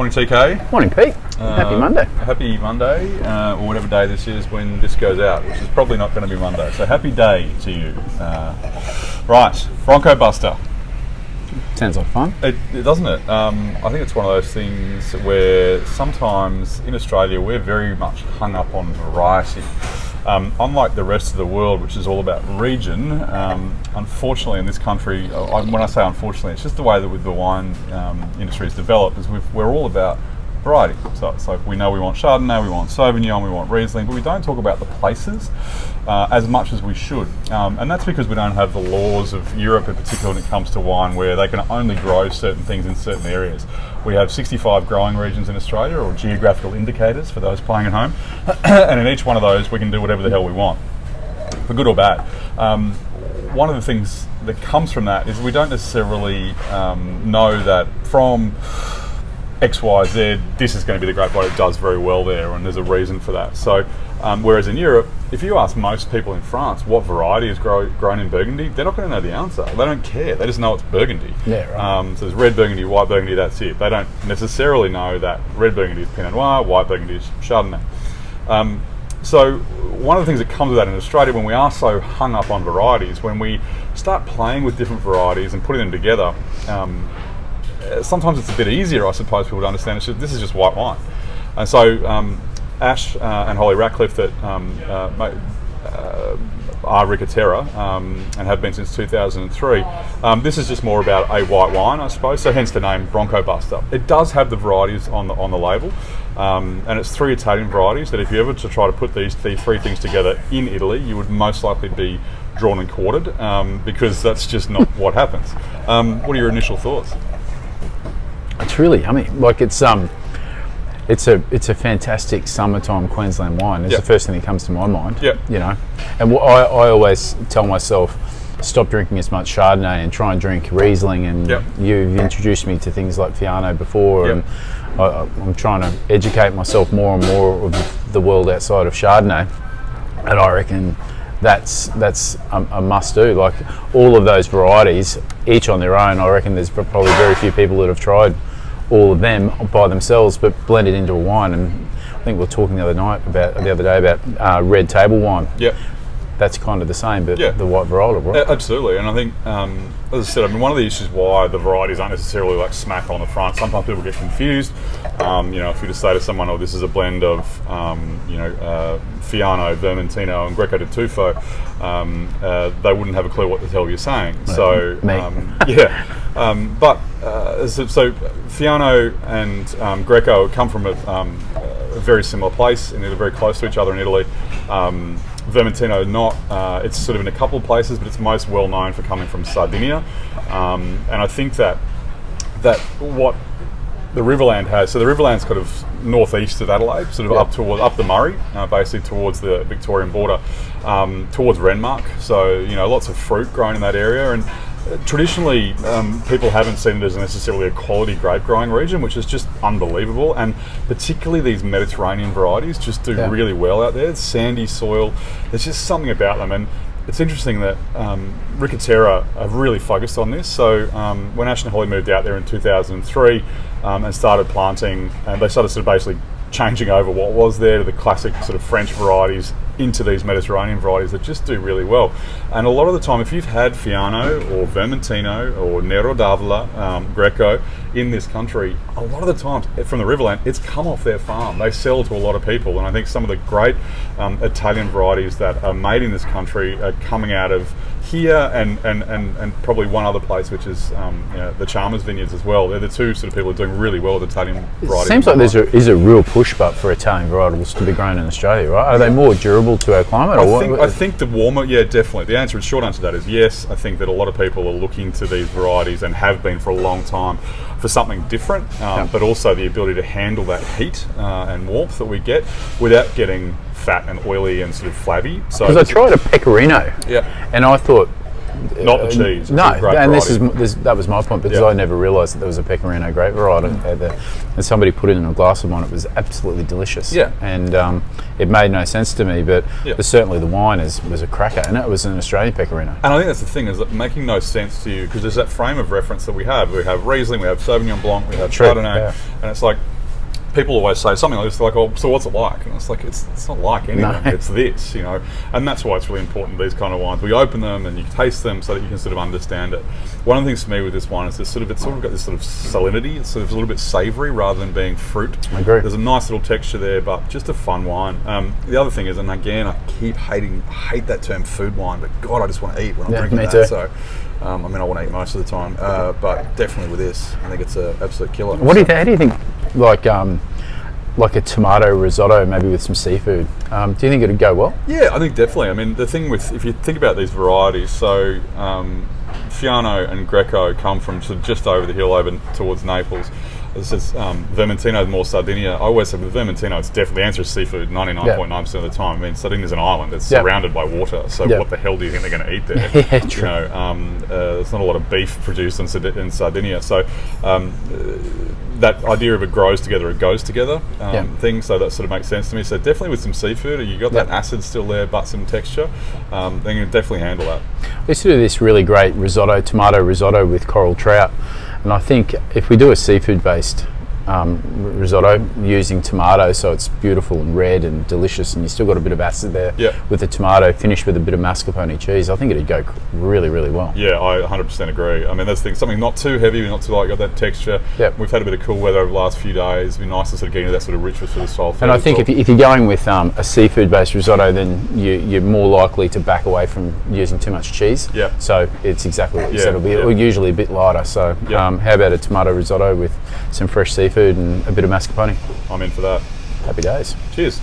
Morning, TK. Morning, Pete. Happy Monday. Happy Monday, or whatever day this is when this goes out, which is probably not going to be Monday. So happy day to you. Right, Bronco Buster. Sounds like fun. It doesn't it? I think it's one of those things where sometimes in Australia we're very much hung up on variety. Unlike the rest of the world, which is all about region, unfortunately in this country, when I say unfortunately, it's just the way that the wine industry is developed, is we're all about variety. So it's like we know we want Chardonnay, we want Sauvignon, we want Riesling, but we don't talk about the places as much as we should. And that's because we don't have the laws of Europe in particular when it comes to wine, where they can only grow certain things in certain areas. We have 65 growing regions in Australia, or geographical indicators for those playing at home, and in each one of those we can do whatever the hell we want, for good or bad. One of the things that comes from that is we don't necessarily know that from XYZ, this is going to be the grape variety that does very well there, and there's a reason for that. So, whereas in Europe, if you ask most people in France what variety is grown in Burgundy, they're not going to know the answer. They don't care. They just know it's Burgundy. Yeah, right. So there's red Burgundy, white Burgundy, that's it. They don't necessarily know that red Burgundy is Pinot Noir, white Burgundy is Chardonnay. So one of the things that comes with that in Australia, when we are so hung up on varieties, when we start playing with different varieties and putting them together, sometimes it's a bit easier, I suppose, for people to understand. It's just, this is just white wine. And so Ash and Holly Ratcliffe that are Ricca Terra and have been since 2003. This is just more about a white wine, I suppose, so hence the name Bronco Buster. It does have the varieties on the label, and it's 3 Italian varieties that if you ever to try to put these 3 things together in Italy, you would most likely be drawn and quartered, because that's just not what happens. What are your initial thoughts? It's really yummy. Like it's a fantastic summertime Queensland wine. It's the first thing that comes to my mind. Yeah. You know, and I always tell myself, stop drinking as much Chardonnay and try and drink Riesling. And you've introduced me to things like Fiano before, and I'm trying to educate myself more and more of the world outside of Chardonnay. And I reckon that's a must do. Like all of those varieties, each on their own, I reckon there's probably very few people that have tried all of them by themselves, but blended into a wine. And I think we were talking the other day about red table wine. Yeah, that's kind of the same, but the white varietal, right? Absolutely. And I think, as I said, I mean, one of the issues why the varieties aren't necessarily like smack on the front. Sometimes people get confused. If you just say to someone, "Oh, this is a blend of, Fiano, Vermentino, and Greco de Tufo," they wouldn't have a clue what the hell you're saying. So, so Fiano and Greco come from a very similar place, and they're very close to each other in Italy. Vermentino not, it's sort of in a couple of places, but it's most well known for coming from Sardinia. And I think that what the Riverland has, so the Riverland's kind of northeast of Adelaide, sort of up the Murray, basically towards the Victorian border, towards Renmark. So, lots of fruit grown in that area, and traditionally people haven't seen it as necessarily a quality grape growing region, which is just unbelievable. And particularly these Mediterranean varieties just do really well out there. It's sandy soil, there's just something about them. And it's interesting that Ricca Terra have really focused on this. So when Ash and Holly moved out there in 2003 and started planting, and they started sort of basically changing over what was there to the classic sort of French varieties into these Mediterranean varieties that just do really well. And a lot of the time, if you've had Fiano or Vermentino or Nero d'Avola, Greco in this country, a lot of the times from the Riverland, it's come off their farm. They sell to a lot of people, and I think some of the great Italian varieties that are made in this country are coming out of here and probably one other place, which is the Chalmers vineyards as well. They're the two sort of people who are doing really well with Italian varieties. It seems like there's a real push but for Italian varietals to be grown in Australia, right? Are they more durable to our climate? I think the warmer, definitely. The short answer to that is yes. I think that a lot of people are looking to these varieties and have been for a long time for something different, but also the ability to handle that heat and warmth that we get without getting fat and oily and sort of flabby. So because I tried a Pecorino, and I thought Not the cheese. No, Great and variety. that was my point, because I never realised that there was a Pecorino grape variety there. And somebody put it in a glass of wine. It was absolutely delicious. Yeah. And it made no sense to me, but certainly the wine was a cracker, and it was an Australian Pecorino. And I think that's the thing, is that making no sense to you, because there's that frame of reference that we have. We have Riesling, we have Sauvignon Blanc, we have Chardonnay, and it's like, people always say something like this, they're like, oh, so what's it like? And it's like, it's not like anything, it's this, you know. And that's why it's really important, these kind of wines. We open them and you taste them so that you can sort of understand it. One of the things for me with this wine is it's sort of got this sort of salinity. It's sort of a little bit savoury rather than being fruit. I agree. There's a nice little texture there, but just a fun wine. The other thing is, and again, I hate that term food wine, but God, I just want to eat when I'm drinking that. Too. So, I mean, I want to eat most of the time, but definitely with this, I think it's an absolute killer. How do you think, like a tomato risotto, maybe with some seafood? Do you think it'd go well? Yeah, I think definitely. I mean, the thing with, if you think about these varieties, so Fiano and Greco come from sort of just over the hill over towards Naples. This is Vermentino is more Sardinia. I always say with Vermentino, it's definitely, the answer is seafood 99.9% of the time. I mean, Sardinia's an island. It's surrounded by water. So what the hell do you think they're going to eat there? True. You know, there's not a lot of beef produced in Sardinia. So that idea of it grows together, it goes together thing. So that sort of makes sense to me. So definitely with some seafood, you got that acid still there, but some texture. Then you can definitely handle that. We used to do this really great risotto, tomato risotto with coral trout. And I think if we do a seafood-based risotto using tomato, so it's beautiful and red and delicious, and you still got a bit of acid there with the tomato, finished with a bit of mascarpone cheese, I think it'd go really, really well. Yeah, I 100% agree. I mean, that's the thing, something not too heavy, not too light, got that texture. We've had a bit of cool weather over the last few days. It'd be nice to sort of get into that sort of richness for the soul food. And I think if you're going with a seafood-based risotto, then you're more likely to back away from using too much cheese. So it's exactly what you said. It'll be usually a bit lighter. So how about a tomato risotto with some fresh seafood and a bit of mascarpone? I'm in for that. Happy days. Cheers.